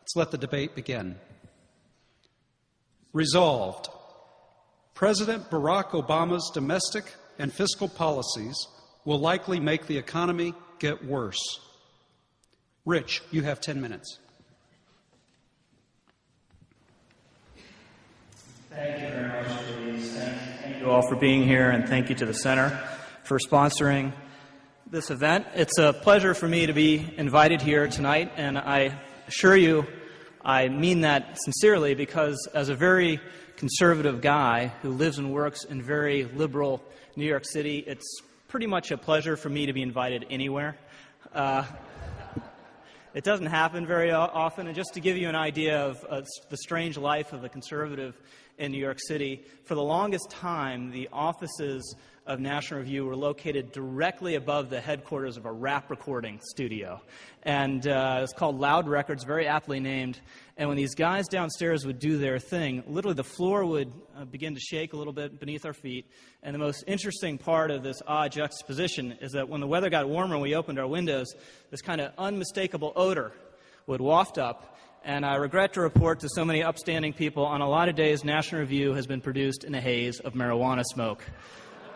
Let's let the debate begin. Resolved, President Barack Obama's domestic and fiscal policies will likely make the economy get worse. Rich, you have 10 minutes. Thank you very much, Louise. Thank you all for being here, and thank you to the Center for sponsoring this event. It's a pleasure for me to be invited here tonight, and I assure you I mean that sincerely, because as a very conservative guy who lives and works in very liberal New York City, it's pretty much a pleasure for me to be invited anywhere. It doesn't happen very often, and just to give you an idea of the strange life of a conservative in New York City, for the longest time, the offices of National Review were located directly above the headquarters of a rap recording studio. And it's called Loud Records, very aptly named. And when these guys downstairs would do their thing, literally the floor would begin to shake a little bit beneath our feet. And the most interesting part of this odd juxtaposition is that when the weather got warmer and we opened our windows, this kind of unmistakable odor would waft up. And I regret to report to so many upstanding people, on a lot of days, National Review has been produced in a haze of marijuana smoke.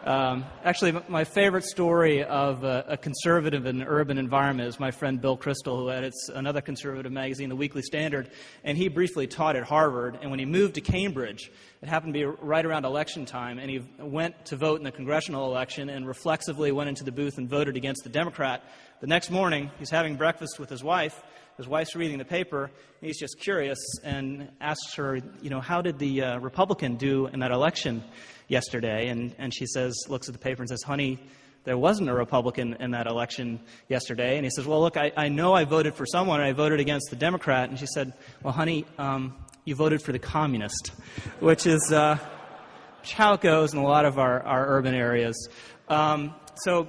Actually, my favorite story of a conservative in an urban environment is my friend Bill Kristol, who edits another conservative magazine, The Weekly Standard, and he briefly taught at Harvard. And when he moved to Cambridge, it happened to be right around election time, and he went to vote in the congressional election and reflexively went into the booth and voted against the Democrat. The next morning, he's having breakfast with his wife. His wife's reading the paper, and he's just curious and asks her, how did the Republican do in that election yesterday? And she looks at the paper and says, honey, there wasn't a Republican in that election yesterday. And he says, well, look, I know I voted for someone, and I voted against the Democrat. And she said, well, honey, you voted for the communist, which is how it goes in a lot of our urban areas. So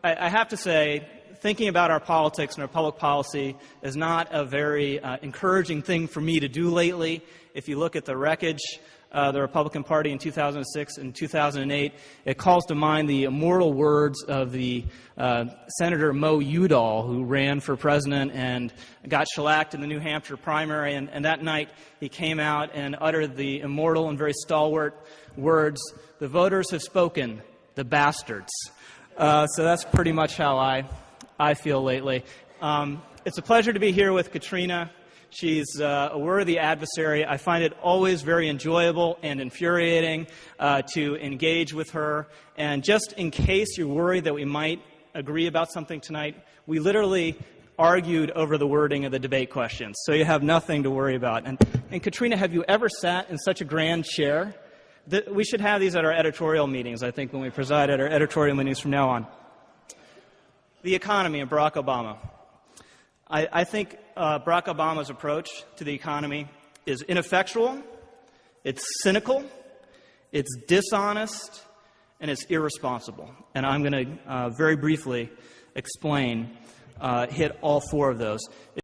I have to say, thinking about our politics and our public policy is not a very encouraging thing for me to do lately. If you look at the wreckage of the Republican Party in 2006 and 2008, it calls to mind the immortal words of the Senator Mo Udall, who ran for president and got shellacked in the New Hampshire primary. And that night he came out and uttered the immortal and very stalwart words, "The voters have spoken, the bastards." So that's pretty much how I feel lately. It's a pleasure to be here with Katrina. She's a worthy adversary. I find it always very enjoyable and infuriating to engage with her. And just in case you're worried that we might agree about something tonight, we literally argued over the wording of the debate questions. So you have nothing to worry about. And Katrina, have you ever sat in such a grand chair? We should have these at our editorial meetings, I think, when we preside at our editorial meetings from now on. The economy and Barack Obama. I think Barack Obama's approach to the economy is ineffectual, it's cynical, it's dishonest, and it's irresponsible. And I'm going to very briefly hit all four of those.